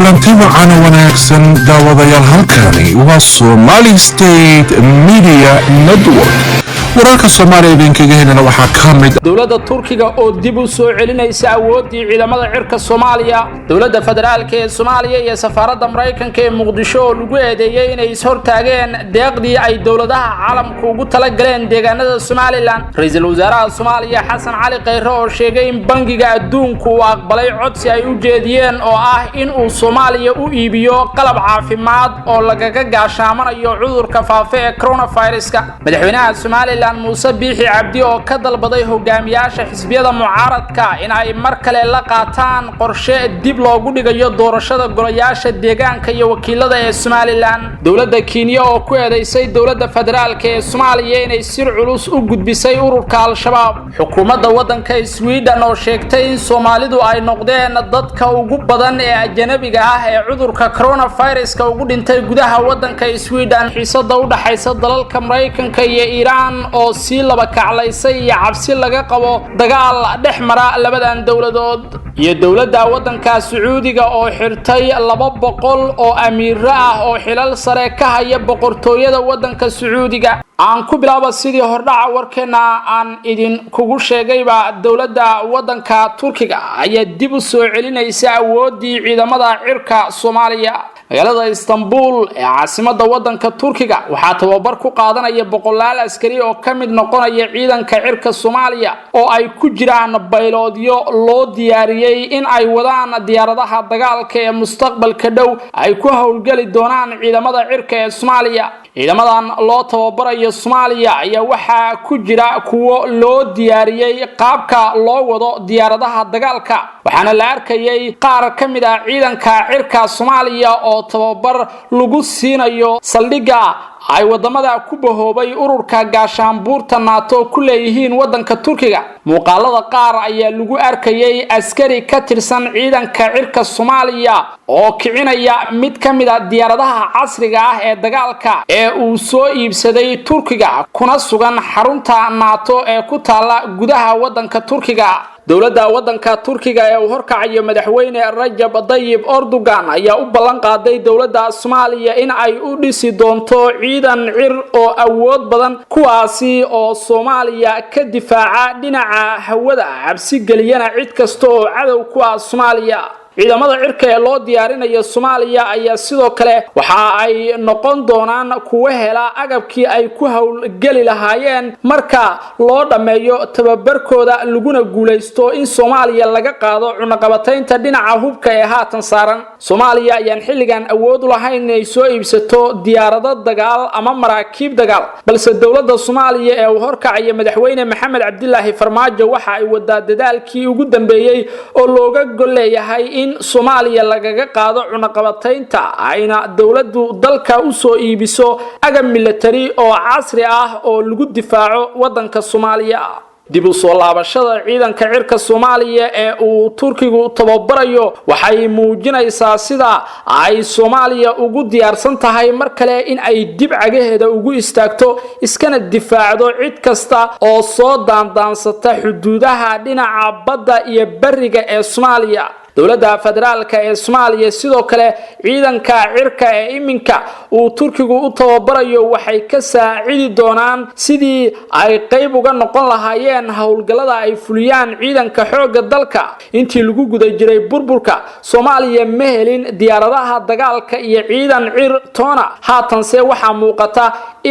kulanti wacan wanaagsan daawadayaal halkani waa Somali State Media Network. wararka Soomaaliya idinkaga helana waxaa ka mid dawladda Turkiga oo dib u soo celinaysa awoodii ciidamada cirka Soomaaliya. dawladda federaalka ee Soomaaliya iyo safaaradda Mareykanka ee Muqdisho oo lagu eedeeyay inay is hortaageen deeqdii ay dawladaha caalamka ugu tala galeen deegaanada Somaliland. ra'iisul wasaaraha Soomaaliya Xasan Cali Khayre oo sheegay in bangiga adduunku uu aqbalay codsi ay u jeediyeen oo ah in uu Soomaaliya u iibiyo qalab caafimaad oo lagaga gaashaamanayo cudurka faafa ee coronavirus-ka. madaxweynaha Soomaaliya موسى بيحي عبدي oo ka dalbaday hogaamiyaasha xisbiyada mucaaradka in ay mar kale la qaataan qorshe dib loogu dhigayo doorashada golayaasha deegaanka iyo wakiilada ee Somaliland. dawladda Kenya oo ku eedeysay dawladda federaalka ee Soomaaliya inay sir culus u gudbisay ururka Al-Shabaab. xukuumadda waddanka Sweden oo sheegtay in Soomaalidu ay noqdeen dadka ugu badan ee ajnabiga ah ee cudurka coronavirus-ka ugu dhintay gudaha waddanka Sweden. xiisada u dhaxaysa dalalka Mareykanka iyo Iran oo si laba kaclaysay iyo cabsi laga qabo dagaal dhexmara labadan dawladood. iyo dawladda waddanka Sacuudiga oo xirtay 200 oo amiir ah oo xilal sare ka haya boqortooyada waddanka Sacuudiga. aan ku bilaabo sidii hordhaca warkeena aan idin kugu sheegayba dawladda waddanka Turkiga ayaa dib u soo celinaysa awoodii ciidamada cirka Soomaaliya. magaalada Istanbul ee caasimadda waddanka Turkiga waxaa tawabar ku qaadanaya 100 askari oo ka mid noqonaya ciidanka cirka Soomaaliya oo ay ku jiraan bayloodyo loo diyaariyay in ay wadaan diyaaradaha dagaalka ee mustaqbalka dhow ay ku howlgali doonaan ciidamada cirka ee Soomaaliya. ciidamadan loo tababarayo Soomaaliya ayaa waxaa ku jira kuwo loo diyaariyay qaabka loo wado diyaaradaha dagaalka waxaana la arkayay qaar ka mid ah ciidanka cirka Soomaaliya oo tababar lagu siinayo saldhigga ay wadamada ku bahoobay ururka gaashaanbuurta NATO ku leeyihiin waddanka Turkiga. muuqaalada qaar ayaa lagu arkayay askari ka tirsan ciidanka cirka Soomaaliya oo kicinaya mid ka mid ah diyaaradaha casriga ah ee dagaalka ee uu soo iibsaday Turkiga kuna sugan xarunta NATO ee ku taala gudaha waddanka Turkiga. dawladda waddanka Turkiga ee uu horkacayo madaxweyne Rajab Tayyip Erdogan ayaa u ballan qaaday dawladda Soomaaliya in ay u dhisi doonto ciidan cir oo awood badan kuwaasi oo Soomaaliya ka difaaca dhinaca hawada cabsi galiyana cid kasta oo cadow ku ah Soomaaliya. ciidamada cirka ee loo diyaarinayo Soomaaliya ayaa sidoo kale waxa ay noqon doonaan kuwa hela agabkii ay ku howlgali lahaayeen marka loo dhameeyo tababarkooda laguna guuleysto in Soomaaliya laga qaado cunaqabataynta dhinaca hubka ee haatan saaran. Soomaaliya ayaan xilligan awood u lahayn inay soo iibsato diyaarado dagaal ama maraakiib dagaal balse dawladda Soomaaliya ee uu horkacayo madaxweyne Maxamed Cabdilaahi Farmaajo waxa ay wadaa dadaalkii ugu dambeeyay oo looga goleeyahay in Soomaaliya lagaga qaado cunaqabataynta ayna dawladdu dalka u soo iibiso agab military oo casri ah oo lagu difaaco waddanka Soomaaliya. dib u soo laabashada ciidanka cirka Soomaaliya ee uu Turkigu tababarayo waxay muujinaysaa sida ay Soomaaliya ugu diyaarsan tahay mar kale in ay dib cagaheeda ugu istaagto iskana difaacdo cid kasta oo soo daandaansata xuduudaha dhinaca badda iyo bariga ee Soomaaliya. dawladda federaalka ee Soomaaliya sidoo kale ciidanka cirka ee iminka uu Turkigu u tababarayo waxay ka saacidi doonaan sidii ay qayb uga noqon lahaayeen howlgallada ay fuliyaan ciidanka xoogga dalka. intii lagu guda jiray burburka Soomaaliya ma helin diyaaradaha dagaalka iyo ciidan cir toona haatanse waxaa muuqata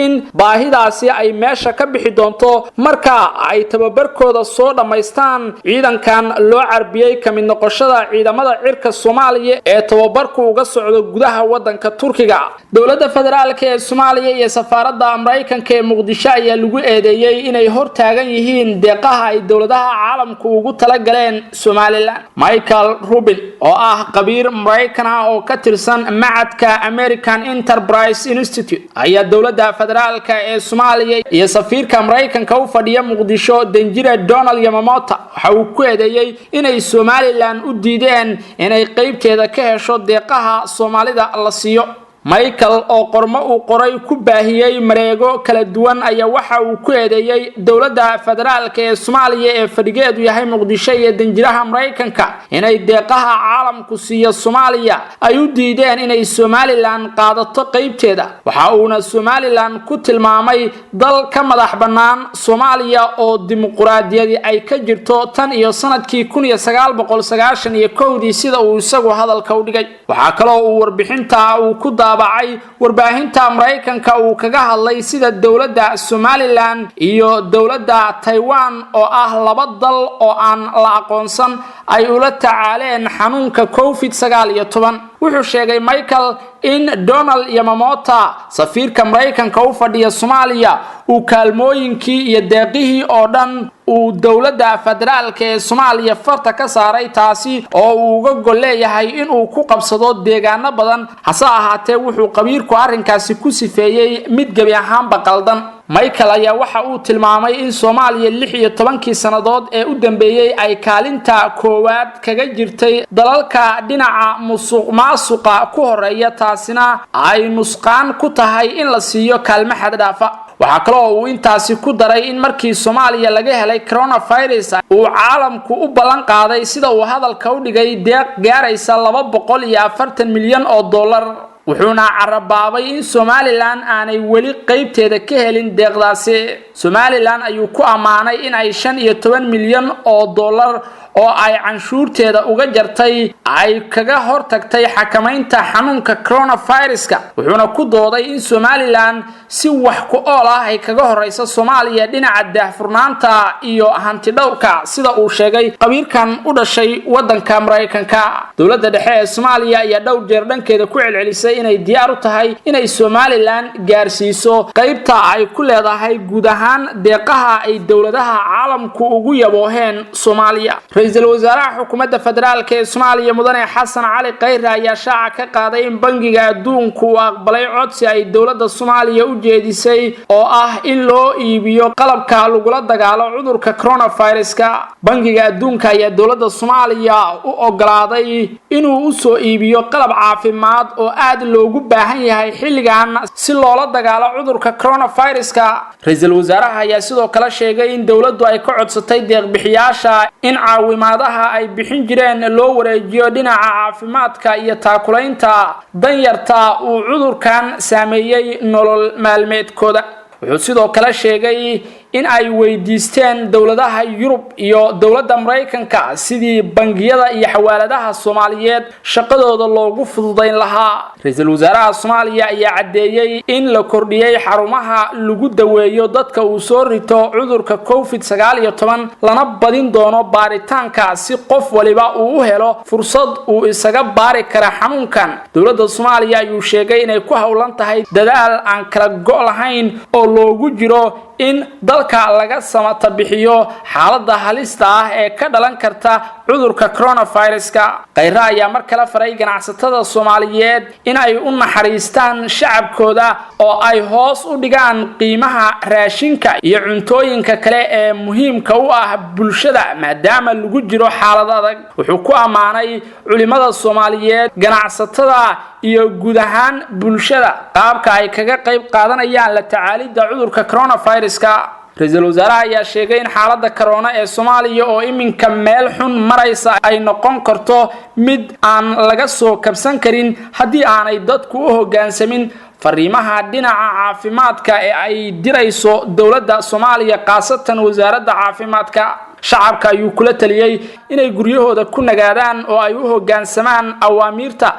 in baahidaasi ay meesha ka bixi doonto marka ay tababarkooda soo dhameystaan. ciidankan loo carbiyay ka mid noqoshada ciidamada cirka Soomaaliya ee tababarku uga socdo gudaha waddanka Turkiga. dawladda federaalka ee Soomaaliya iyo safaaradda Mareykanka ee Muqdisho ayaa lagu eedeeyay inay hortaagan yihiin deeqaha ay dawladaha caalamka ugu tala galeen Somaliland. Michael Rubin oo ah qabiir Mareykan ah oo ka tirsan macadka American Enterprise Institute ayaa dawladda federaalka ee Soomaaliya iyo safiirka Mareykanka u fadhiya Muqdisho Danjire Donald Yamamoto waxa uu ku eedeeyay inay Somaliland u diideen inay qaybteeda ka hesho deeqaha Soomaalida la siiyo. michael oo qormo uu qoray ku baahiyay mareego kala duwan ayaa waxa uu ku eedeeyay dawladda federaalka ee Soomaaliya ee fadhigeedu yahay Muqdisho iyo danjiraha Mareykanka inay deeqaha caalamku siiyo Soomaaliya ay u diideen inay Somaliland qaadato qaybteeda waxa uuna Somaliland ku tilmaamay dal ka madax bannaan Soomaaliya oo dimuqraadiyadi ay ka jirto tan iyo sanadkii 1991 sida uu isagu hadalka u dhigay waxa kale oo uu warbixinta uu ku daabacay warbaahinta Mareykanka uu kaga hadlay sida dawladda Somaliland iyo dawladda Taiwan oo ah laba dal oo aan la aqoonsan ay ula tacaaleen xanuunka COVID-19 wuxuu sheegay Michael in Donald Yamamoto safiirka Mareykanka u fadhiya Soomaaliya uu kaalmooyinkii iyo deeqihii oo dhan uu dawladda federaalka ee Soomaaliya farta ka saaray taasi oo uu uga gol leeyahay in uu ku qabsado deegaano badan hase ahaatee wuxuu qabiirku arrinkaasi ku sifeeyay mid gabi ahaanba qaldan Michael ayaa waxa uu tilmaamay in Soomaaliya 16 sanadood ee u dambeeyay ay kaalinta koowaad kaga jirtay dalalka dhinaca musuqmaasuqa ku horeeya taasina ay nusqaan ku tahay in la siiyo kaalmo xad dhaafa waxa kale oo uu intaasi ku daray in markii Soomaaliya laga helay coronavirus uu caalamku u ballan qaaday sida uu hadalka u dhigay deeq gaaraysa 240 milyan oo dollar wuxuuna carabaabay in Somaliland aanay weli qaybteeda ka helin deeqdaasi Somaliland ayuu ku amaanay in ay 15 milyan oo dollar oo ay canshuurteeda uga jartay ay kaga hortagtay xakamaynta xanuunka coronavirus-ka wuxuuna ku dooday in Somaliland si wax ku ool ah ay kaga horeyso Soomaaliya dhinaca daahfurnaanta iyo hanti dhowrka sida uu sheegay qabiirkan u dhashay wadanka Mareykanka dawladda dhexe ee Soomaaliya ayaa dhowr jeer dhankeeda ku celcelisay inay diyaar u tahay inay Somaliland gaarsiiso qaybta ay ku leedahay guud ahaan deeqaha ay dawladaha caalamku ugu yabooheen Soomaaliya ra'iisul wasaaraha xukuumadda federaalka ee Soomaaliya mudane Xasan Cali Khayre ayaa shaaca ka qaaday in bangiga adduunku uu aqbalay codsi ay dawladda Soomaaliya u jeedisay oo ah in loo iibiyo qalabka lagula dagaalo cudurka coronavirus-ka bangiga adduunka ayaa dawladda Soomaaliya u ogolaaday inuu u soo iibiyo qalab caafimaad oo aad loogu baahan yahay xilligan si loola dagaalo cudurka coronavirus-ka ra'iisul wasaaraha ayaa sidoo kale sheegay in dawladdu ay ka codsatay deeq bixiyaasha in caawimaadaha ay bixin jireen loo wareejiyo dhinaca caafimaadka iyo taakulaynta danyarta uu cudurkan saameeyay nolol maalmeedkooda wuxuu sidoo kale sheegay in ay weydiisteen dawladaha Yurub iyo dawladda Mareykanka sidii bangiyada iyo xawaaladaha Soomaaliyeed shaqadooda loogu fududeyn lahaa ra'iisul wasaaraha Soomaaliya ayaa cadeeyay in la kordhiyay xarumaha lagu daweeyo dadka uu soo rito cudurka COVID-19 lana badin doono baaritaanka si qof waliba uu u helo fursad uu isaga baari karo xanuunkan dawladda Soomaaliya ayuu sheegay inay ku hawlan tahay dadaal aan kala go' lahayn oo loogu jiro in dalka laga samata bixiyo xaaladda halista ah ee ka dhalan karta cudurka coronavirus-ka Khayre ayaa mar kale faray ganacsatada Soomaaliyeed in ay u naxariistaan shacabkooda oo ay hoos u dhigaan qiimaha raashinka iyo cuntooyinka kale ee muhiimka u ah bulshada maadaama lagu jiro xaalad adag wuxuu ku amaanay culimada Soomaaliyeed ganacsatada iyo guud ahaan bulshada qaabka ay kaga qayb qaadanayaan la tacaalida cudurka coronavirus-ka ra'iisul wasaaraha ayaa sheegay in xaaladda corona ee Soomaaliya oo iminka meel xun maraysa ay noqon karto mid aan laga soo kabsan karin haddii aanay dadku u hoggaansamin fariimaha dhinaca caafimaadka ee ay dirayso dawladda Soomaaliya qaasatan wasaaradda caafimaadka shacabka ayuu kula taliyay inay guryahooda ku nagaadaan oo ay u hoggaansamaan awaamiirta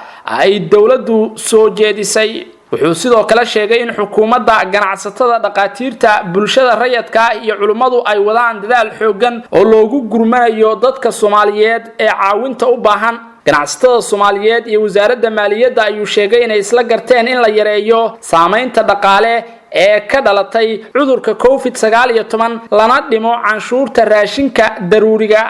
ay dawladdu soo jeedisay wuxuu sidoo kale sheegay in xukuumadda ganacsatada dhaqaatiirta bulshada rayidka iyo culimadu ay wadaan dadaal xoogan oo loogu gurmanayo dadka Soomaaliyeed ee caawinta u baahan ganacsatada Soomaaliyeed iyo wasaaradda maaliyadda ayuu sheegay inay isla garteen in la yareeyo saameynta dhaqaale ee ka dhalatay cudurka COVID-19 lana dhimo canshuurta raashinka daruuriga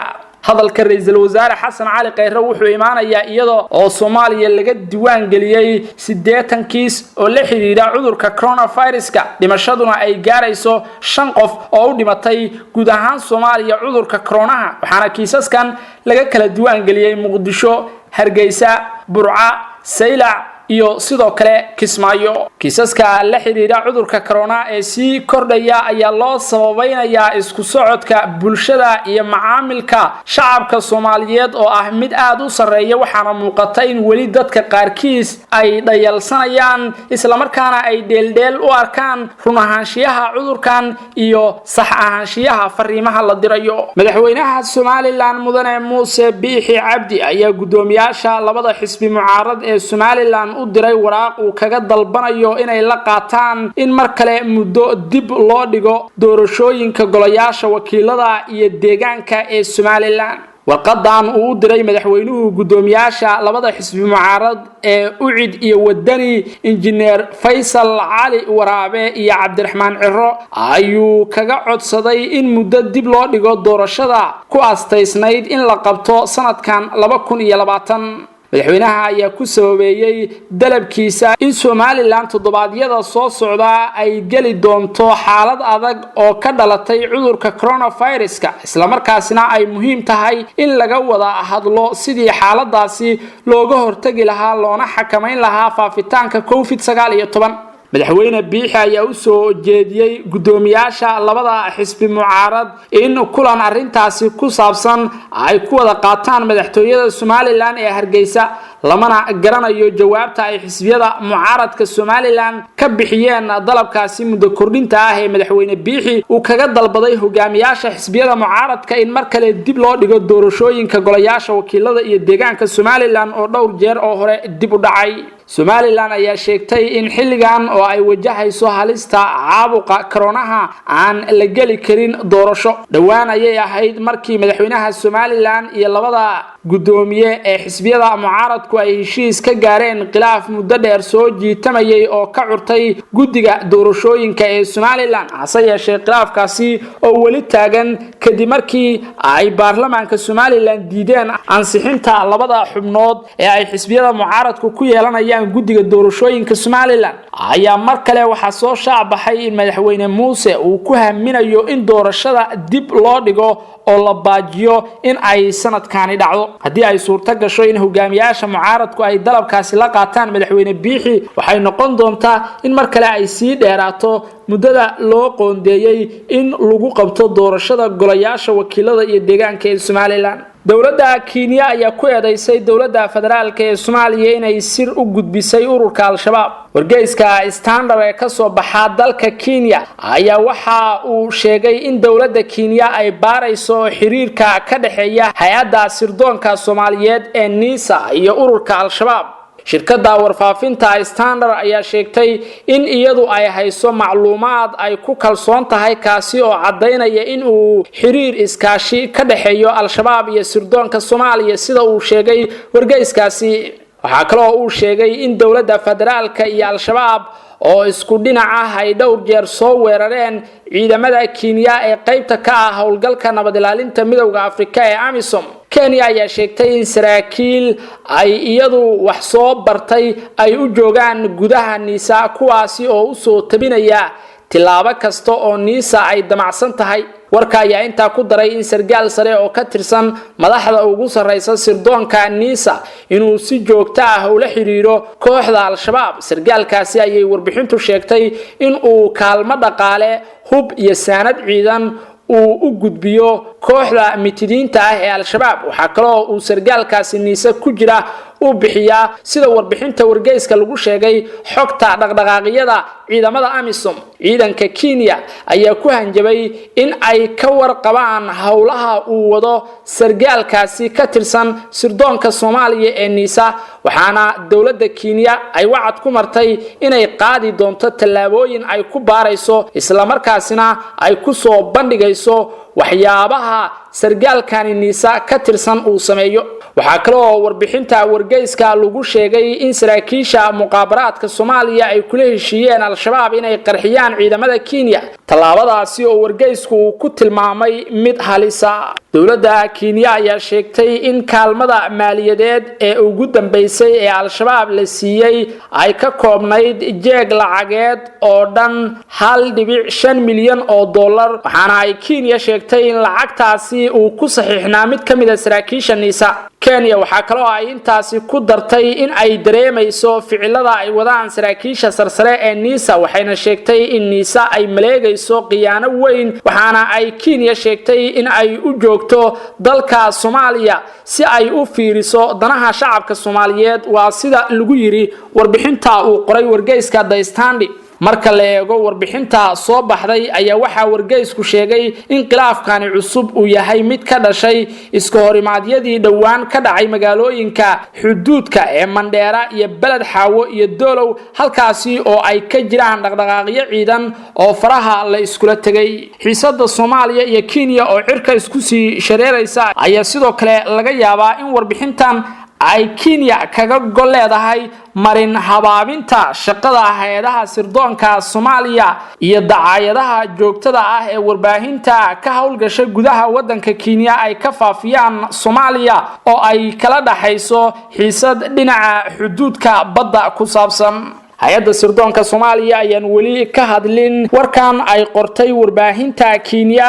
hadalka ra'iisul wasaare Xasan Cali Khayre wuxuu imaanayaa iyadoo oo Soomaaliya laga diiwaan galiyay 80 kiis oo la xiriira cudurka coronavirus-ka dhimashaduna ay gaarayso 5 qof oo u dhimatay guud ahaan Soomaaliya cudurka coronaha waxaana kiisaskan laga kala diiwaan galiyay Muqdisho Hargeysa Burca Saylac iyo sidoo kale Kismaayo kiisaska la xiriira cudurka corona ee si kordhaya ayaa loo sababaynayaa isku socodka bulshada iyo macaamilka shacabka Soomaaliyeed oo ah mid aad u sareeya waxaana muuqata in weli dadka qaarkiis ay dhayalsanayaan isla markaana ay dheeldheel u arkaan run ahaanshiyaha cudurkan iyo sax ahaanshiyaha fariimaha la dirayo madaxweynaha Somaliland mudane Muuse Biixi Cabdi ayaa gudoomiyaasha labada xisbi mucaarad ee Somaliland u diray waraaq uu kaga dalbanayo inay la qaataan in mar kale muddo dib loo dhigo doorashooyinka golayaasha wakiilada iyo deegaanka ee Somaliland warqadan uu diray madaxweynuhu gudoomiyaasha labada xisbi mucaarad ee ucid iyo wadani injineer Faysal Cali Waraabe iyo Cabdiraxmaan Ciro ayuu kaga codsaday in muddo dib loo dhigo doorashada ku asteysnayd in la qabto sanadkan 2020 madaxweynaha ayaa ku sababeeyay dalabkiisa in Somaliland toddobaadyada soo socda ay gali doonto xaalad adag oo ka dhalatay cudurka coronavirus-ka isla markaasina ay muhiim tahay in laga wada hadlo sidii xaaladaasi looga hortagi lahaa loona xakameyn lahaa faafitaanka COVID-19 madaxweyne Biixi ayaa u soo jeediyay gudoomiyaasha labada xisbi mucaarad in kulan arintaasi ku saabsan ay ku wada qaataan madaxtooyada Somaliland ee Hargeysa lamana garanayo jawaabta ay xisbiyada mucaaradka Somaliland ka bixiyeen dalabkaasi muddo kordhinta ah ee madaxweyne Biixi uu kaga dalbaday hogaamiyaasha xisbiyada mucaaradka in mar kale dib loo dhigo doorashooyinka golayaasha wakiilada iyo deegaanka Somaliland oo dhowr jeer oo hore dib u dhacay Somaliland ayaa sheegtay in xilligan oo ay wajahayso halista caabuqa koronaha aan la gali karin doorasho dhawaan ayay ahayd markii madaxweynaha Somaliland iyo labada gudoomiye ee xisbiyada mucaaradku ay heshiis ka gaareen khilaaf muddo dheer soo jiitamayay oo ka curtay guddiga doorashooyinka ee Somaliland hase yeeshee khilaafkaasi oo weli taagan kadib markii ay baarlamaanka Somaliland diideen ansixinta labada xubnood ee ay xisbiyada mucaaradku ku yeelanayaan guddiga doorashooyinka Somaliland ayaa mar kale waxa soo shaabaxay in madaxweyne Muuse uu ku haminayo in doorashada dib loo dhigo oo la baajiyo in ay sanadkaani dhacdo haddii ay suurto gasho in hogaamiyaasha mucaaradku ay dalabkaasi la qaataan madaxweyne Biixi waxay noqon doontaa in mar kale ay sii dheeraato muddada loo qoondeeyay in lagu qabto doorashada golayaasha wakiilada iyo deegaanka ee Somaliland dawladda Kenya ayaa ku eedeysay dawladda federaalka ee Soomaaliya inay sir u gudbisay ururka Al-Shabaab wargeyska Standard ee ka soo baxa dalka Kenya ayaa waxa uu sheegay in dawladda Kenya ay baarayso xiriirka ka dhaxeeya hay'adda sirdoonka Soomaaliyeed ee NISA iyo ururka Al-Shabaab shirkadda warfaafinta Standard ayaa sheegtay in iyadu ay hayso macluumaad ay ku kalsoon tahay kaasi oo cadeynaya in uu xiriir iskaashi ka dhaxeeyo Al-Shabaab iyo sirdoonka Soomaaliya sida uu sheegay wargeyskaasi waxa kale oo uu sheegay in dawladda federaalka iyo Al-Shabaab oo isku dhinac ah ay dhowr jeer soo weerareen ciidamada Kenya ee qaybta ka ah howlgalka nabad ilaalinta midowga Afrika ee AMISOM Kenya ayaa sheegtay in saraakiil ay iyadu wax soo bartay ay u joogaan gudaha NISA kuwaasi oo u soo tabinaya tilaabo kasta oo NISA ay damacsan tahay warka ayaa inta ku daray in sargaal sare oo ka tirsan madaxda ugu sareysa sirdoonka NISA inuu si joogto ah ula xiriiro kooxda Al-Shabaab sargaalkaasi ayay warbixintu sheegtay in uu kaalmo dhaqaale hub iyo saanad ciidan uu u gudbiyo kooxda mitidiinta ah ee Al-Shabaab waxa kale oo uu sargaalkaasi NISA ku jira u bixiya sida warbixinta wargeyska lagu sheegay xogta dhaqdhaqaaqyada ciidamada AMISOM ciidanka Kenya ayaa ku hanjabay in ay ka warqabaan howlaha uu wado sargaalkaasi ka tirsan sirdoonka Soomaaliya ee NISA waxaana dawladda Kenya ay wacad ku martay inay qaadi doonto tallaabooyin ay ku baarayso isla markaasina ay ku soo bandhigayso waxyaabaha sargaalkani NISA ka tirsan uu sameeyo waxa kale oo warbixinta wargeyska lagu sheegay in saraakiisha muqaabaraadka Soomaaliya ay kula heshiiyeen Al-Shabaab inay qarxiyaan ciidamada Kenya talaabadaasi oo wargeysku ku tilmaamay mid halisa dawladda Kenya ayaa sheegtay in kaalmada maaliyadeed ee ugu dambeysay ee Al-Shabaab la siiyay ay ka koobnayd jeeg lacageed oo dhan 1.5 milyan oo dollar waxaana ay Kenya sheegtay sheegtay in lacagtaasi uu ku saxiixnaa mid ka mid ah saraakiisha niisa Kenya waxa kale oo ay intaasi ku dartay in ay dareemayso ficilada ay wadaan saraakiisha sarsare ee niisa waxayna sheegtay in niisa ay maleegayso qiyaano weyn waxaana ay Kenya sheegtay in ay u joogto dalka Soomaaliya si ay u fiiriso danaha shacabka Soomaaliyeed waa sida lagu yiri warbixinta uu qoray wargeyska The Standard marka la eego warbixinta soo baxday ayaa waxa wargeysku sheegay in khilaafkani cusub uu yahay mid ka dhashay iska horimaadyadii dhawaan ka dhacay magaalooyinka xuduudka ee Mandheera iyo Balad Xaawo iyo Doolow halkaasi oo ay ka jiraan dhaqdhaqaaqyo ciidan oo faraha la iskula tagay xiisada Soomaaliya iyo Kenya oo cirka isku sii shareeraysa ayaa sidoo kale laga yaabaa in warbixintan ay Kenya kaga gol leedahay marin habaabinta shaqada hay'adaha sirdoonka Soomaaliya iyo dacaayadaha joogtada ah ee warbaahinta ka hawlgasha gudaha wadanka Kenya ay ka faafiyaan Soomaaliya oo ay kala dhaxayso xiisad dhinaca xuduudka badda ku saabsan hay'adda sirdoonka Soomaaliya ayaan wali ka hadlin warkan ay qortay warbaahinta Kenya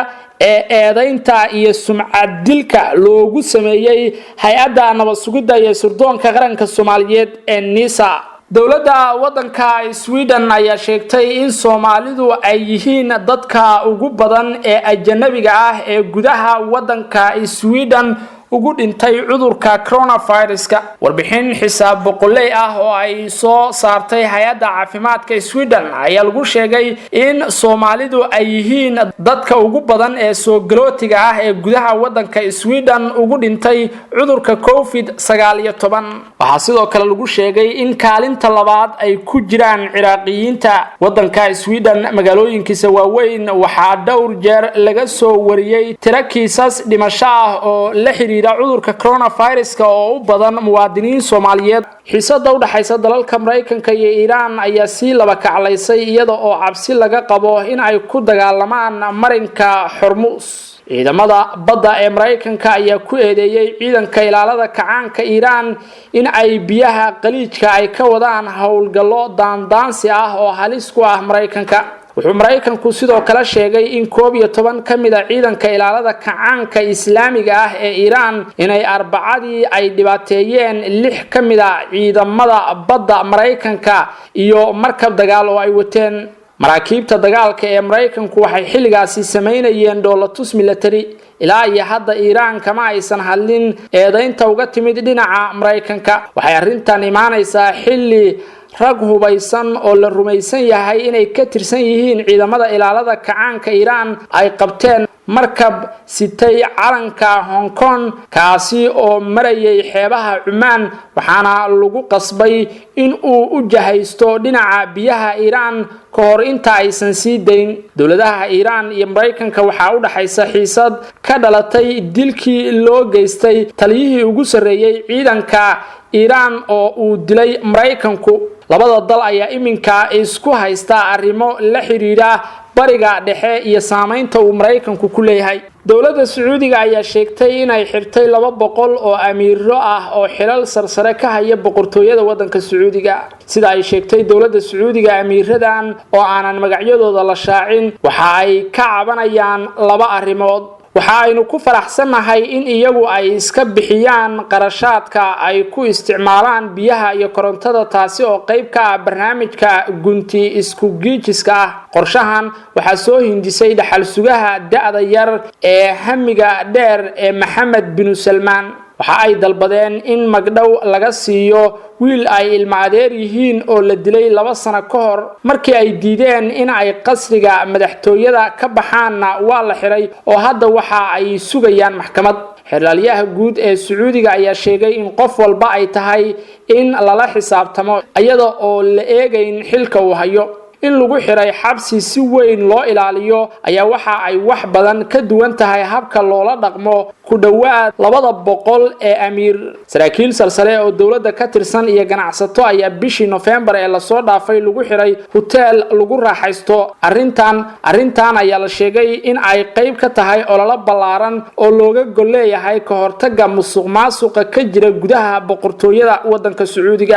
eedaynta iyo sumcad dilka loogu sameeyay hay'adda nabad sugidda iyo sirdoonka qaranka Soomaaliyeed ee NISA dawladda wadanka Sweden ayaa sheegtay in Soomaalidu ay yihiin dadka ugu badan ee ajnabiga ah ee gudaha wadanka Sweden ugu dhintay cudurka coronavirus-ka warbixin xisaab boqoley ah oo ay soo saartay hay'adda caafimaadka Sweden ayaa lagu sheegay in Soomaalidu ay yihiin dadka ugu badan ee soo galootiga ah ee gudaha wadanka Sweden ugu dhintay cudurka COVID-19 waxa sidoo kale lagu sheegay in kaalinta labaad ay ku jiraan Ciraaqiyiinta wadanka Sweden magaalooyinkiisa waaweyn waxa dhowr jeer laga soo wariyay tiro kiisas dhimasho ah oo la cudurka coronavirus-ka oo u badan muwaadiniin Soomaaliyeed xiisada u dhaxaysa dalalka Mareykanka iyo Iran ayaa si laba kaclaysay iyada oo cabsi laga qabo in ay ku dagaalamaan marinka Hormuz ciidamada badda ee Mareykanka ayaa ku eedeeyay ciidanka ilaalada kacaanka Iran in ay biyaha qaliijka ay ka wadaan hawlgallo daandaansi ah oo halis ku ah Mareykanka wuxuu Mareykanku sidoo kale sheegay in 11 kamid ah ciidanka ilaalada kacaanka Islaamiga ah ee Iran inay arbacadii ay dhibaateeyeen 6 kamid ah ciidamada badda Mareykanka iyo markab dagaal oo ay wateen maraakiibta dagaalka ee Mareykanku waxay xilligaasi sameynayeen dowlatus military ilaa iyo hadda Iran kama aysan hadlin eedaynta uga timid dhinaca Mareykanka waxay arintan imaanaysaa xilli rag hubaysan oo la rumaysan yahay inay ka tirsan yihiin ciidamada ilaalada kacaanka Iran ay qabteen markab sitay calanka Hong Kong kaasi oo marayay xeebaha Oman waxaana lagu qasbay in uu u jahaysto dhinaca biyaha Iran ka hor inta aysan sii dayn dawladaha Iran iyo Mareykanka waxa u dhaxaysa xiisad ka dhalatay dilkii loo geystay taliyihii ugu sareeyay ciidanka Iran oo uu dilay Mareykanku labada dal ayaa iminka isku haysta arrimo la xiriira bariga dhexe iyo saameynta uu Mareykanku ku leeyahay dawladda Sacuudiga ayaa sheegtay inay xirtay 200 oo amiiro ah oo xilal sarsare ka haya boqortooyada wadanka Sacuudiga sida ay sheegtay dawladda Sacuudiga amiiradan oo aanan magacyadooda la shaacin waxa ay ka cabanayaan laba arrimood waxa aynu ku faraxsanahay in iyagu ay iska bixiyaan qarashaadka ay ku isticmaalaan biyaha iyo korontada taasi oo qayb ka ah barnaamijka gunti isku giijiska ah qorshahan waxa soo hindisay dhaxal sugaha da'da yar ee hamiga dheer ee Maxamed bin Salmaan waxa ay dalbadeen in magdhow laga siiyo wiil ay ilma adeer yihiin oo la dilay 2 sano ka hor markii ay diideen in ay qasriga madaxtooyada ka baxaanna waa la xiray oo hadda waxa ay sugayaan maxkamad xiraalyaha guud ee Sacuudiga ayaa sheegay in qof walba ay tahay in lala xisaabtamo iyada oo la eegayn xilka uu hayo in lagu xiray xabsi si weyn loo ilaaliyo ayaa waxa ay wax badan ka duwan tahay habka loola dhaqmo ku dhawaad 200 ee amiir saraakiil salsale oo dawladda ka tirsan iyo ganacsato ayaa bishii November ee la soo dhaafay lagu xiray hotel lagu raaxaysto arintan ayaa la sheegay in ay qayb ka tahay olole ballaaran oo looga goleeyahay ka hortagga musuqmaasuqa ka jira gudaha boqortooyada wadanka Sacuudiga